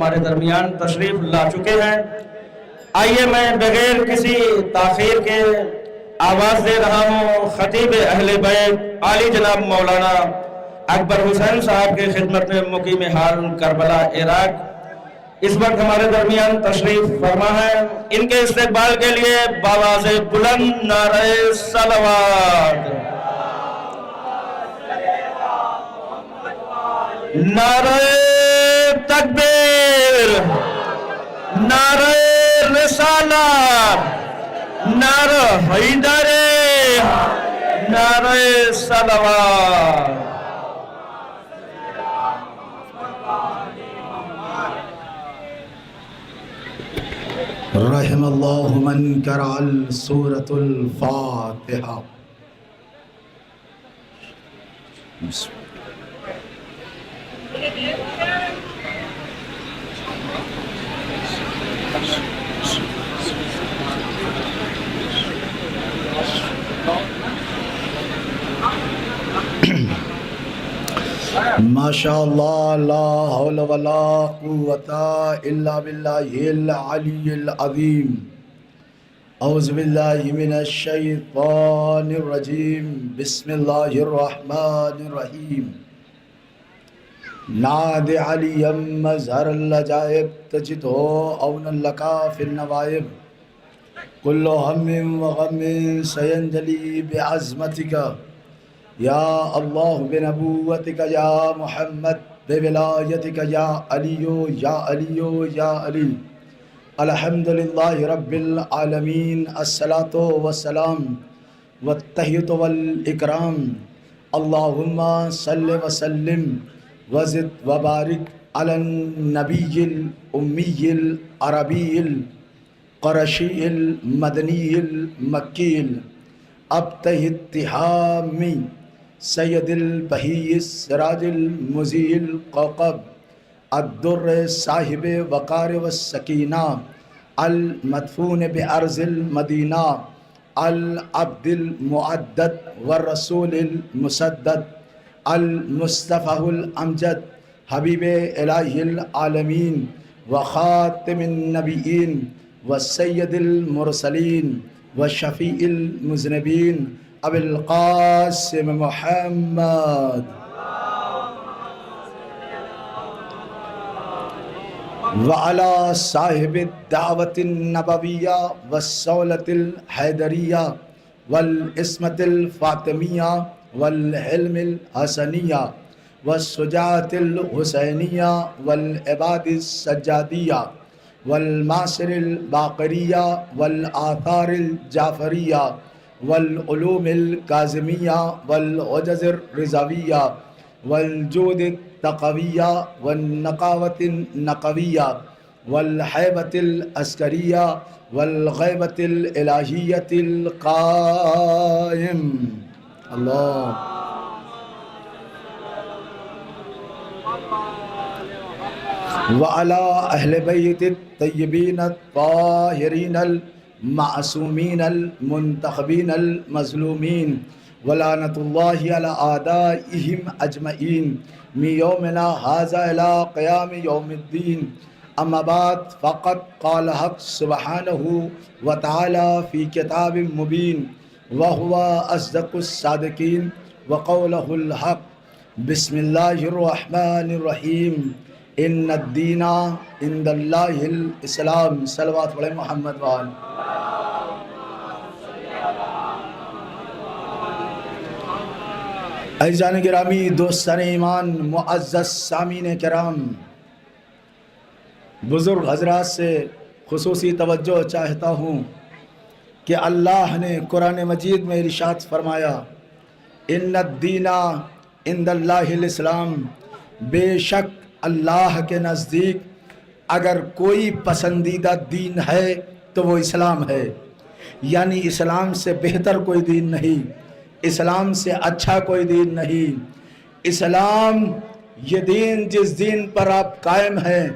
ہمارے درمیان تشریف لا چکے ہیں۔ آئیے میں بغیر کسی تاخیر کے آواز دے رہا ہوں خطیب اہل بیت عالی جناب مولانا اکبر حسین صاحب کی خدمت میں مقیم حال کربلا عراق اس وقت ہمارے درمیان تشریف فرما ہے۔ ان کے استقبال کے لیے بآواز بلند نعرہ صلوات، نعرہ تکبیر، نعرہ رسالت، نعرہ حیدر، نعرہ صلوات۔ رحم اللہ من قرأ سورة الفاتحہ۔ ماشاء اللہ، لا حول ولا قوة الا باللہ العلی العظیم۔ اعوذ باللہ من الشیطان الرجیم، بسم اللہ الرحمن الرحیم۔ ناد علی مظہر العجائب تجد ہو اونا لکا فی النوائب، کل ہم و غم سینجلی بعظمتک یا اللہ بنبوتک یا محمد بولایتک یا علی یا علی یا علی۔ الحمدللہ رب العالمین، الصلاة والسلام والتحیۃ والاکرام، اللہم صل وسلم وزد وبارک علی النبی الامی العربی القرشی المدنی المکی ابتہ اتحامی سید البہی السراج المضیء القوقب الدر صاحب وقار والسکینہ المدفون بارض المدینہ العبد المعدد والرسول المسدد المصطفى الامجد حبیب الہ العالمین وخاتم النبیین والسید المرسلین وشفیع المذنبین ابی القاسم محمد وعلى صاحب الدعوة النبویہ والصولة الحیدریہ والعصمة الفاطمیہ والحلم الحسنیہ والشجاعة الحسینیہ والعباد السجادیہ والمعاصر الباقریہ والآثار الجعفریہ والعلوم الکاظمیہ والعجز الرضویہ والجود التقویہ والنقاوة النقویہ والحیبة العسکریہ والغیبة الالہیة القائم۔ اللہ وعلى أهل بيت الطيبين الطاهرين المعصومين المنتخبين المظلومين ولعنة الله على أعدائهم أجمعين من يومنا هذا إلى قيام يوم الدين، أما بعد فقد قال حق سبحانه وتعالى في كتاب مبين وهو أصدق الصادقين وقوله الحق۔ بسم الله الرحمن الرحيم، ان الدین عند اللہ الاسلام۔ صلوات علی محمد وآل۔ عزیزان گرامی، دوستان ایمان، معزز سامعین کرام، بزرگ حضرات سے خصوصی توجہ چاہتا ہوں کہ اللہ نے قرآن مجید میں ارشاد فرمایا، ان الدین عند اللہ الاسلام، بے شک اللہ کے نزدیک اگر کوئی پسندیدہ دین ہے تو وہ اسلام ہے، یعنی اسلام سے بہتر کوئی دین نہیں، اسلام سے اچھا کوئی دین نہیں۔ اسلام یہ دین جس دین پر آپ قائم ہیں،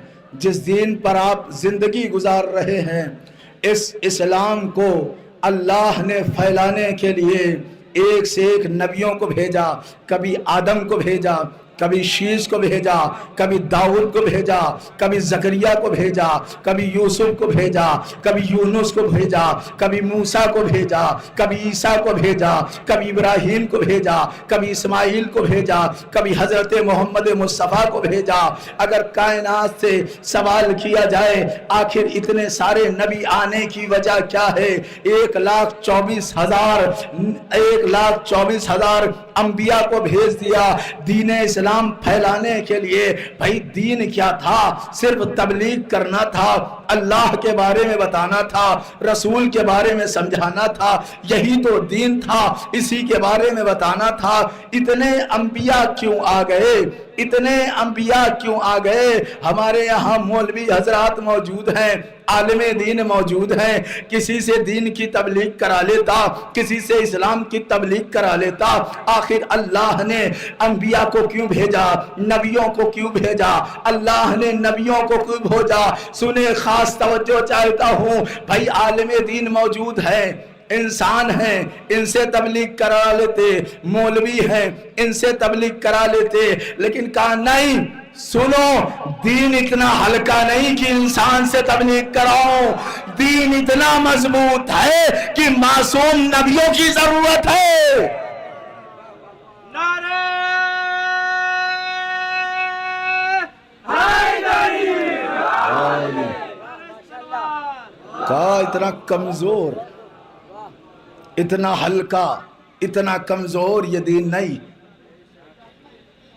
جس دین پر آپ زندگی گزار رہے ہیں، اس اسلام کو اللہ نے پھیلانے کے لیے ایک سے ایک نبیوں کو بھیجا، کبھی آدم کو بھیجا، کبھی شیش کو بھیجا، کبھی داؤد کو بھیجا، کبھی زکریا کو بھیجا، کبھی یوسف کو بھیجا، کبھی یونس کو بھیجا، کبھی موسیٰ کو بھیجا، کبھی عیسیٰ کو بھیجا، کبھی ابراہیم کو بھیجا، کبھی اسماعیل کو بھیجا، کبھی حضرت محمد مصطفیٰ کو بھیجا۔ اگر کائنات سے سوال کیا جائے آخر اتنے سارے نبی آنے کی وجہ کیا ہے؟ 1,24,000 انبیاء کو بھیج دیا دین اسلام پھیلانے کے لیے۔ بھائی دین کیا تھا؟ صرف تبلیغ کرنا تھا، اللہ کے بارے میں بتانا تھا، رسول کے بارے میں سمجھانا تھا، یہی تو دین تھا، اسی کے بارے میں بتانا تھا۔ اتنے انبیاء کیوں آ گئے؟ اتنے انبیاء کیوں آ گئے؟ ہمارے یہاں مولوی حضرات موجود ہیں، عالم دین موجود ہیں، کسی سے دین کی تبلیغ کرا لیتا، کسی سے اسلام کی تبلیغ کرا لیتا۔ آخر اللہ نے انبیاء کو کیوں بھیجا؟ نبیوں کو کیوں بھیجا؟ اللہ نے نبیوں کو کیوں بھیجا؟ سنیں، خاص توجہ چاہتا ہوں بھائی، عالم دین موجود ہے، انسان ہیں، ان سے تبلیغ کرا لیتے، مولوی ہیں، ان سے تبلیغ کرا لیتے، لیکن کہا نہیں، سنو، دین اتنا ہلکا نہیں کہ انسان سے تبلیغ کراؤ، دین اتنا مضبوط ہے کہ معصوم نبیوں کی ضرورت ہے۔ نعرہ حیدری! کہا اتنا کمزور، اتنا ہلکا، اتنا کمزور یہ دین نہیں،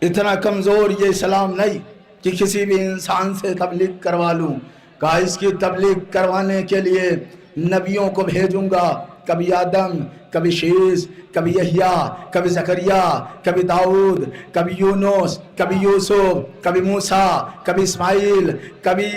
اتنا کمزور یہ اسلام نہیں کہ کسی بھی انسان سے تبلیغ کروا لوں۔ کہا اس کی تبلیغ کروانے کے لیے نبیوں کو بھیجوں گا، کبھی آدم، کبھی شیش، کبھی یحییٰ، کبھی زکریا، کبھی داؤد، کبھی یونس، کبھی یوسف، کبھی موسیٰ، کبھی اسماعیل، کبھی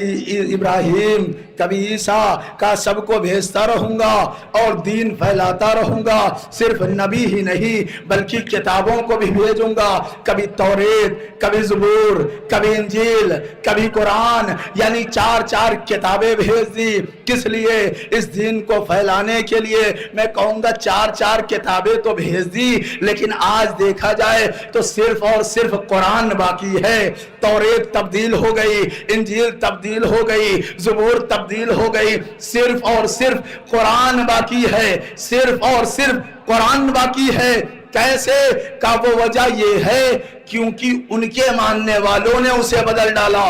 ابراہیم، کبھی عیسیٰ، کا سب کو بھیجتا رہوں گا اور دین پھیلاتا رہوں گا۔ صرف نبی ہی نہیں بلکہ کتابوں کو بھی بھیجوں گا، کبھی توریت، کبھی زبور، کبھی انجیل، کبھی قرآن، یعنی 4 کتابیں بھیج دی۔ کس لیے؟ اس دین کو پھیلانے کے لیے۔ میں کہوں گا 4 کتابیں تو بھیج دی، لیکن آج دیکھا جائے تو صرف اور صرف قرآن باقی ہے۔ توریت تبدیل ہو گئی، انجیل تبدیل ہو گئی، زبور تبدیل ہو گئی، صرف اور صرف قرآن باقی ہے، صرف اور صرف قرآن باقی ہے۔ کیسے؟ کا وہ وجہ یہ ہے کیونکہ ان کے ماننے والوں نے اسے بدل ڈالا،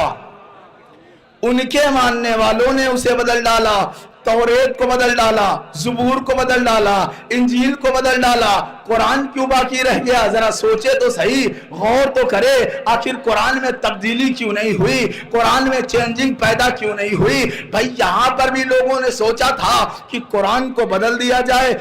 ان کے ماننے والوں نے اسے بدل ڈالا، توریت کو بدل ڈالا، زبور کو بدل ڈالا، انجیل کو بدل ڈالا، قرآن کیوں باقی رہ گیا؟ ذرا سوچے تو صحیح، غور تو کرے، آخر قرآن میں تبدیلی کیوں نہیں ہوئی؟ قرآن میں چینجنگ پیدا کیوں نہیں ہوئی؟ بھائی یہاں پر بھی لوگوں نے سوچا تھا کہ قرآن کو بدل دیا جائے۔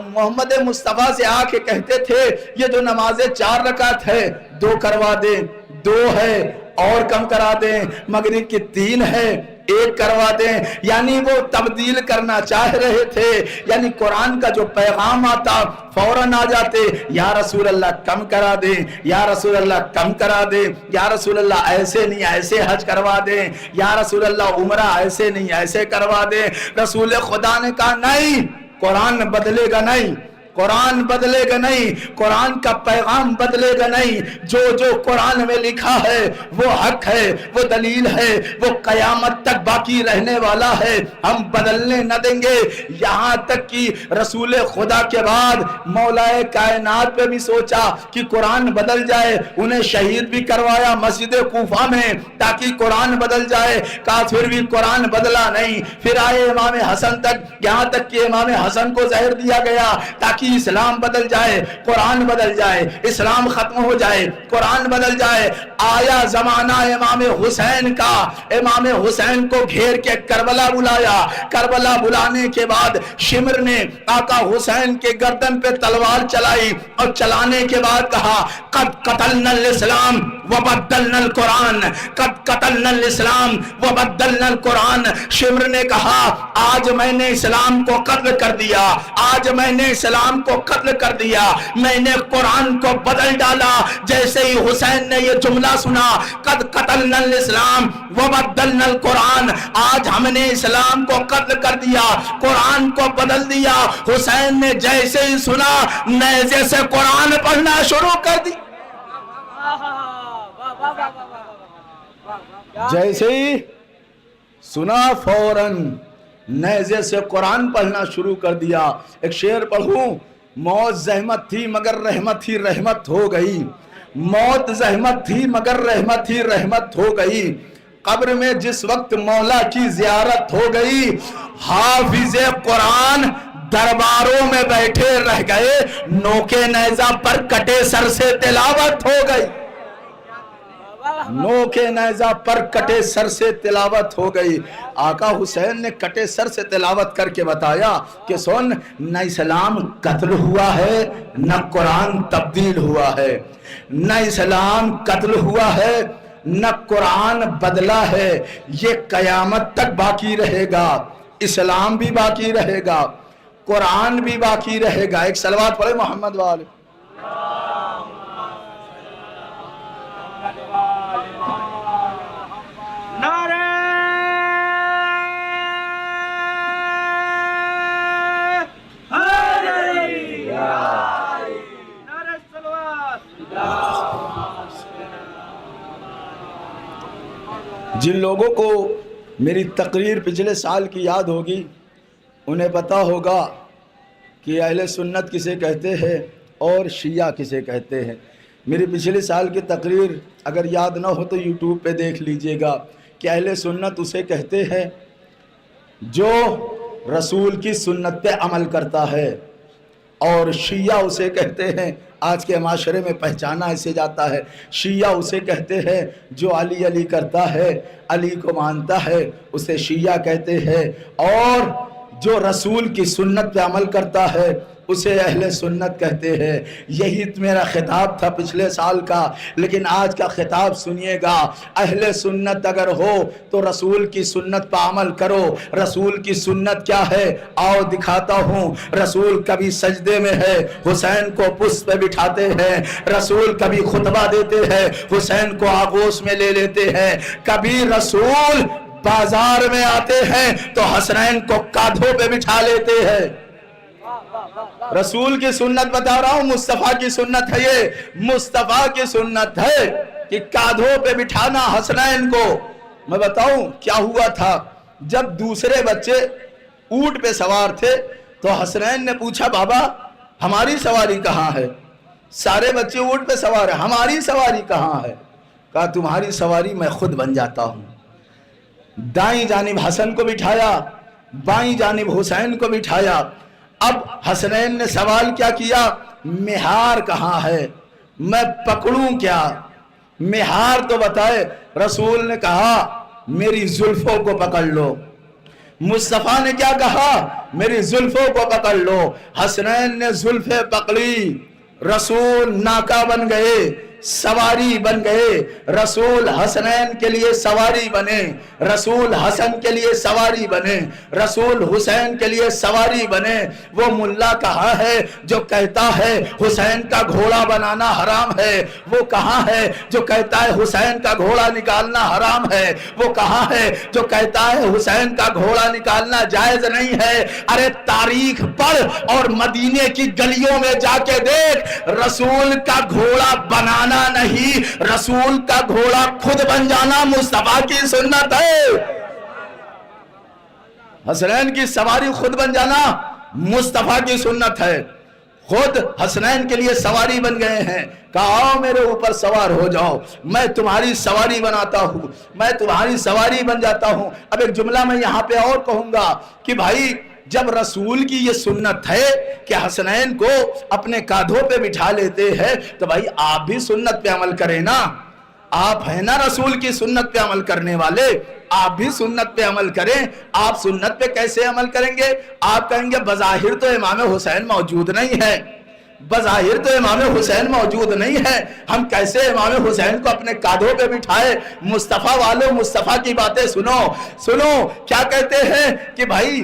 محمد مصطفیٰ سے آ کے کہتے تھے یہ جو نمازیں 4 رکعت ہے 2 کروا دیں، 2 ہے اور کم کرا دیں، مغرب کی 3 ہے 1 کروا دیں، یعنی وہ تبدیل کرنا چاہ رہے تھے۔ یعنی قرآن کا جو پیغام آتا فوراً آ جاتے، یا رسول اللہ کم کرا دیں، یا رسول اللہ کم کرا دیں، یا رسول اللہ ایسے نہیں ایسے حج کروا دیں، یا رسول اللہ عمرہ ایسے نہیں ایسے کروا دیں۔ رسول خدا نے کہا نہیں، قرآن بدلے گا نہیں، قرآن بدلے گا نہیں، قرآن کا پیغام بدلے گا نہیں۔ جو قرآن میں لکھا ہے وہ حق ہے، وہ دلیل ہے، وہ قیامت تک باقی رہنے والا ہے، ہم بدلنے نہ دیں گے۔ یہاں تک کہ رسول خدا کے بعد مولا کائنات پہ بھی سوچا کہ قرآن بدل جائے، انہیں شہید بھی کروایا مسجد کوفہ میں تاکہ قرآن بدل جائے، کہا پھر بھی قرآن بدلا نہیں۔ پھر آئے امام حسن تک، یہاں تک کہ امام حسن کو زہر دیا گیا تاکہ اسلام بدل جائے، قرآن بدل جائے، اسلام ختم ہو جائے، قرآن بدل جائے۔ آیا زمانہ امام حسین کا، امام حسین کو گھیر کے کربلا بلایا، کربلا بلانے کے بعد شمر نے آقا حسین کے گردن پہ تلوار چلائی اور چلانے کے بعد کہا قد قتلنا الاسلام وبدلنا القرآن، قد قتلنا الاسلام وبدلنا القرآن۔ شمر نے کہا آج میں نے اسلام کو قتل کر دیا، آج میں نے اسلام کو قتل کر دیا، میں نے قرآن کو بدل ڈالا۔ جیسے ہی حسین نے یہ جملہ سنا قد قتلنا الاسلام وبدلنا القرآن، آج ہم نے اسلام کو قتل کر دیا، قرآن کو بدل دیا۔ حسین نے جیسے ہی سنا نیزے سے قرآن پڑھنا شروع کر دی۔ جیسے ہی سنا فوراً نیزے سے قرآن پڑھنا شروع کر دیا. ایک شعر پڑھوں: موت زحمت تھی مگر رحمت ہی رحمت ہو گئی. موت زحمت تھی مگر رحمت ہی رحمت ہو گئی. قبر میں جس وقت مولا کی زیارت ہو گئی. حافظ قرآن درباروں میں بیٹھے رہ گئے. نوکے نیزہ پر کٹے سر سے تلاوت ہو گئی. نوکے نیزہ پر کٹے سر سے تلاوت ہو گئی. آقا حسین نے کٹے سر سے تلاوت کر کے بتایا کہ سن، نہ اسلام قتل ہوا ہے نہ قرآن تبدیل ہوا ہے. نہ اسلام قتل ہوا ہے نہ قرآن بدلا ہے. یہ قیامت تک باقی رہے گا. اسلام بھی باقی رہے گا، قرآن بھی باقی رہے گا. ایک صلوات پڑھے محمد والے. جن لوگوں کو میری تقریر پچھلے سال کی یاد ہوگی انہیں پتا ہوگا کہ اہل سنت کسے کہتے ہیں اور شیعہ کسے کہتے ہیں. میری پچھلے سال کی تقریر اگر یاد نہ ہو تو یوٹیوب پہ دیکھ لیجئے گا کہ اہل سنت اسے کہتے ہیں جو رسول کی سنت پہ عمل کرتا ہے، اور شیعہ اسے کہتے ہیں، آج کے معاشرے میں پہچانا اسے جاتا ہے، شیعہ اسے کہتے ہیں جو علی علی کرتا ہے، علی کو مانتا ہے، اسے شیعہ کہتے ہیں. اور جو رسول کی سنت پہ عمل کرتا ہے اسے اہل سنت کہتے ہیں. یہی میرا خطاب تھا پچھلے سال کا، لیکن آج کا خطاب سنیے گا. اہل سنت اگر ہو تو رسول کی سنت پہ عمل کرو. رسول کی سنت کیا ہے؟ آؤ دکھاتا ہوں. رسول کبھی سجدے میں ہے، حسین کو پشت پہ بٹھاتے ہیں. رسول کبھی خطبہ دیتے ہیں، حسین کو آغوش میں لے لیتے ہیں. کبھی رسول بازار میں آتے ہیں تو حسنین کو کاندھوں پہ بٹھا لیتے ہیں. رسول کی سنت بتا رہا ہوں، مصطفیٰ کی سنت ہے. یہ مصطفیٰ کی سنت ہے کہ کاندھوں پہ بٹھانا حسنین کو. میں بتاؤں کیا ہوا تھا؟ جب دوسرے بچے اونٹ پہ سوار تھے تو حسنین نے پوچھا بابا ہماری سواری کہاں ہے؟ سارے بچے اونٹ پہ سوار ہیں، ہماری سواری کہاں ہے؟ کہا تمہاری سواری میں خود بن جاتا ہوں. دائیں جانب حسن کو بٹھایا، بائیں جانب حسین کو بٹھایا. اب حسنین نے سوال کیا کیا؟ مہار کہاں ہے؟ میں پکڑوں کیا؟ مہار تو بتائے. رسول نے کہا میری زلفوں کو پکڑ لو. مصطفیٰ نے کیا کہا؟ میری زلفوں کو پکڑ لو. حسنین نے زلفیں پکڑی، رسول ناکا بن گئے، سواری بن گئے. رسول حسنین کے لیے سواری بنے، رسول حسن کے لیے سواری بنے، رسول حسین کے لیے سواری بنے. وہ ملا کہاں ہے جو کہتا ہے حسین کا گھوڑا بنانا حرام ہے؟ وہ کہاں ہے جو کہتا ہے حسین کا گھوڑا نکالنا حرام ہے؟ وہ کہاں ہے جو کہتا ہے حسین کا گھوڑا نکالنا جائز نہیں ہے؟ ارے تاریخ پڑھ اور مدینے کی گلیوں میں جا کے دیکھ. رسول کا گھوڑا بنانا نہیں، رسول کا گھوڑا خود بن جانا مصطفیٰ کی سنت ہے. حسنین کی سواری خود بن جانا مصطفیٰ کی سنت ہے. خود حسنین کے لیے سواری بن گئے ہیں. کہا آؤ میرے اوپر سوار ہو جاؤ، میں تمہاری سواری بناتا ہوں، میں تمہاری سواری بن جاتا ہوں. اب ایک جملہ میں یہاں پہ اور کہوں گا کہ بھائی جب رسول کی یہ سنت ہے کہ حسنین کو اپنے کاندھوں پہ بٹھا لیتے ہیں تو بھائی آپ بھی سنت پہ عمل کریں نا. آپ ہیں نا رسول کی سنت پہ عمل کرنے والے، آپ بھی سنت پہ عمل کریں. آپ سنت پہ کیسے عمل کریں گے؟ آپ کہیں گے بظاہر تو امام حسین موجود نہیں ہے، بظاہر تو امام حسین موجود نہیں ہے، ہم کیسے امام حسین کو اپنے کاندھوں پہ بٹھائے؟ مصطفیٰ والوں مصطفیٰ کی باتیں سنو. کیا کہتے ہیں کہ بھائی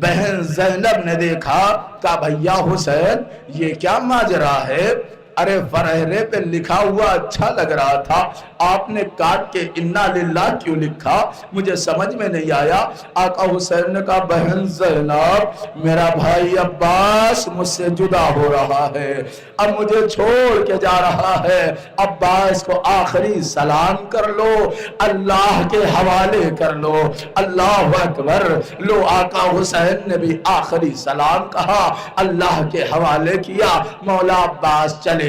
بہن زینب نے دیکھا، کہا بھیا حسین یہ کیا ماجرا ہے؟ ارے فرہرے پہ لکھا ہوا اچھا لگ رہا تھا، آپ نے کاٹ کے انا للہ کیوں لکھا؟ مجھے سمجھ میں نہیں آیا۔ آقا حسین نے کہا بہن زینب میرا بھائی عباس مجھ سے جدا ہو رہا ہے، اب مجھے چھوڑ کے جا رہا ہے، عباس کو آخری سلام کر لو، اللہ کے حوالے کر لو۔ اللہ اکبر۔ لو آقا حسین نے بھی آخری سلام کہا، اللہ کے حوالے کیا، مولا عباس چلے۔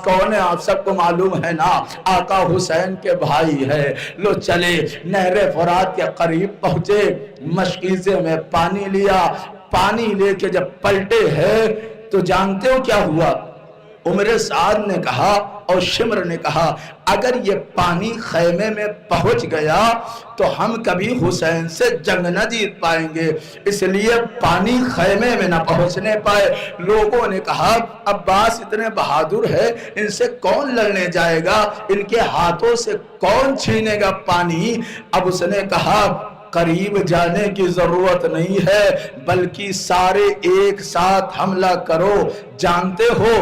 کون ہے آپ سب کو معلوم ہے نا، آقا حسین کے بھائی ہے۔ لو چلے، نہر فرات کے قریب پہنچے، مشکیزے میں پانی لیا، پانی لے کے جب پلٹے ہیں تو جانتے ہو کیا ہوا؟ عمر سعد نے کہا اور شمر نے کہا اگر یہ پانی خیمے میں پہنچ گیا تو ہم کبھی حسین سے جنگ نہ جیت پائیں گے، اس لیے پانی خیمے میں نہ پہنچنے پائے۔ لوگوں نے کہا عباس اتنے بہادر ہے، ان سے کون لڑنے جائے گا، ان کے ہاتھوں سے کون چھینے گا پانی؟ اب اس نے کہا قریب جانے کی ضرورت نہیں ہے، بلکہ سارے ایک ساتھ حملہ کرو۔ جانتے ہو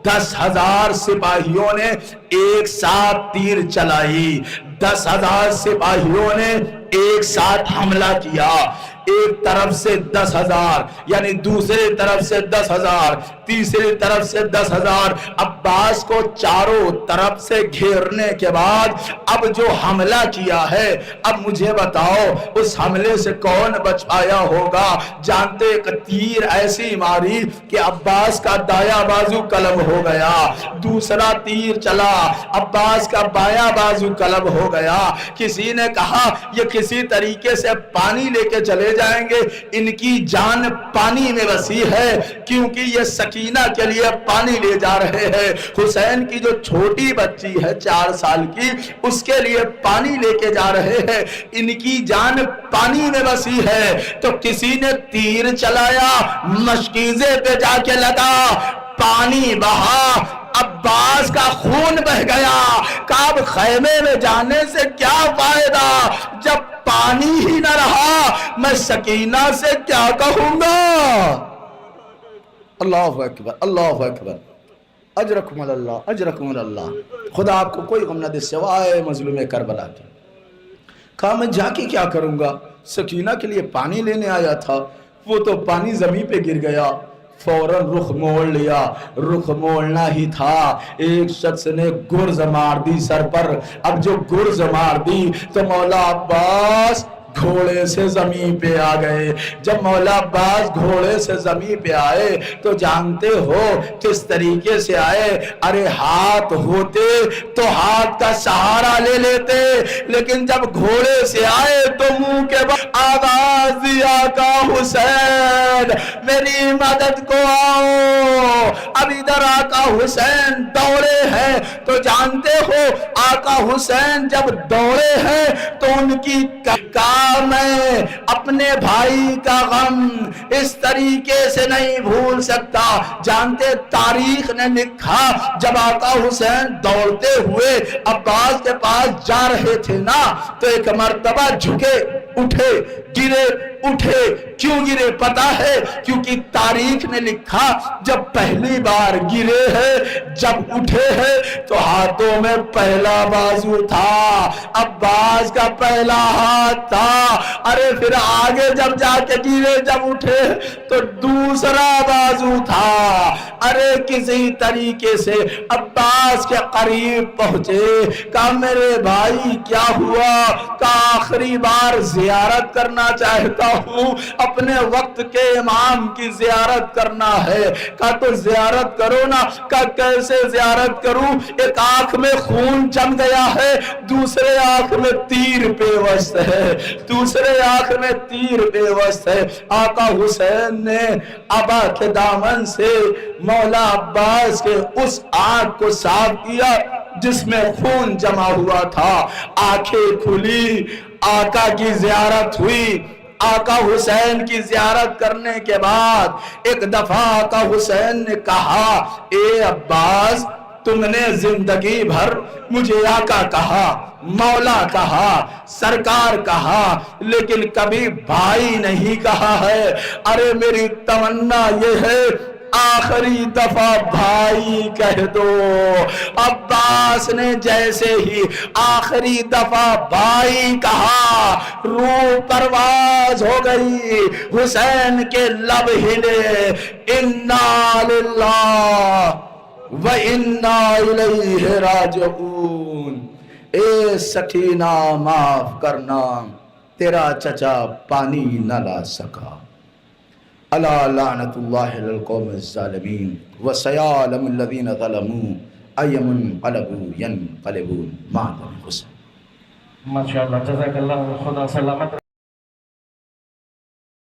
10,000 سپاہیوں نے ایک ساتھ تیر چلائی، 10,000 سپاہیوں نے ایک ساتھ حملہ کیا، ایک طرف سے 10,000 یعنی دوسری طرف سے 10,000، تیسری طرف سے 10,000۔ عباس کو چاروں طرف سے گھیرنے کے بعد اب جو حملہ کیا ہے، اب مجھے بتاؤ اس حملے سے کون بچ آیا ہوگا؟ جانتے ایک تیر ایسی ماری کہ عباس کا دایاں بازو قلم ہو گیا، دوسرا تیر چلا عباس کا بایاں بازو قلم ہو گیا۔ کسی نے کہا یہ کسی طریقے سے پانی لے کے چلے جائیں گے، ان کی جان پانی میں وسیع ہے، کیونکہ یہ سکینہ کے لیے پانی لے جا رہے ہیں، حسین کی جو چھوٹی بچی ہے 4 سال کی اس کے لیے پانی لے کے جا رہے ہیں، ان کی جان پانی میں وسیع ہے۔ تو کسی نے تیر چلایا، مشکیزے پہ جا کے لگا، پانی بہا، عباس کا خون بہ گیا۔ کعب خیمے میں جانے سے کیا فائدہ جب پانی ہی نہ رہا، میں سکینہ سے کیا کہوں گا؟ اللہ اکبر، اللہ اکبر۔ اجرکم اللہ، اجرکم اللہ۔ خدا آپ کو کوئی غم نہ دے سوائے مظلوم کربلا کے۔ کہا میں جا کے کیا کروں گا، سکینہ کے لیے پانی لینے آیا تھا، وہ تو پانی زمین پہ گر گیا۔ فوراً رخ موڑ لیا، رخ موڑنا ہی تھا، ایک شخص نے گرز مار دی سر پر۔ اب جو گرز مار دی تو مولا عباس گھوڑے سے زمین پہ آ گئے۔ جب مولا عباس گھوڑے سے زمین پہ آئے تو جانتے ہو کس طریقے سے آئے؟ ارے ہاتھ ہوتے تو ہاتھ کا سہارا لے لیتے، لیکن جب گھوڑے سے آئے تو منہ کے بعد آواز دیا کا حسین میری مدد کو آؤ۔ اب ادھر آقا حسین دوڑے ہیں تو جانتے ہو آقا حسین جب دوڑے ہیں تو ان کی میں اپنے بھائی کا غم اس طریقے سے نہیں بھول سکتا۔ جانتے تاریخ نے لکھا جب آقا حسین دوڑتے ہوئے عباس کے پاس جا رہے تھے نا تو ایک مرتبہ جھکے اٹھے گرے اٹھے، کیوں گرے پتا ہے؟ کیونکہ تاریخ نے لکھا جب پہلی بار گرے ہیں، جب اٹھے ہیں تو ہاتھوں میں پہلا بازو تھا، عباس کا پہلا ہاتھ تھا۔ ارے پھر آگے جب جا کے گرے، جب اٹھے تو دوسرا بازو تھا۔ ارے کسی طریقے سے عباس کے قریب پہنچے، کہا میرے بھائی کیا ہوا؟ کہا آخری بار زیارت کرنا چاہتا ہوں، اپنے وقت کے امام کی زیارت کرنا ہے۔ کہا تو زیارت کرو نا۔ کہا کیسے زیارت کروں؟ ایک آنکھ میں خون جم گیا ہے، دوسرے آنکھ میں تیر پیوست ہے، دوسرے آنکھ میں تیر پیوست ہے۔ آقا حسین نے ابا کے دامن سے مولا عباس کے اس آنکھ کو صاف کیا جس میں خون جمع ہوا تھا، آنکھیں کھلی، آقا کی زیارت ہوئی۔ آقا حسین کی زیارت کرنے کے بعد ایک دفعہ آقا حسین نے کہا اے عباس تم نے زندگی بھر مجھے آقا کہا، مولا کہا، سرکار کہا، لیکن کبھی بھائی نہیں کہا ہے۔ ارے میری تمنا یہ ہے آخری دفعہ بھائی کہہ دو۔ عباس نے جیسے ہی آخری دفعہ بھائی کہا، روح پرواز ہو گئی، حسین کے لب ہلے، انا للہ وَإِنَّا إِلَيْهِ رَاجِعُونَ۔ اے سکینہ معاف کرنا، تیرا چچا پانی نہ لا سکا۔ الا لعنت اللہ علی القوم الظالمین وسیعلم الذین ظلموا ای منقلب ینقلبون۔ مع الحسن۔ ماشاءاللہ، جزاک اللہ، خدا سلامت۔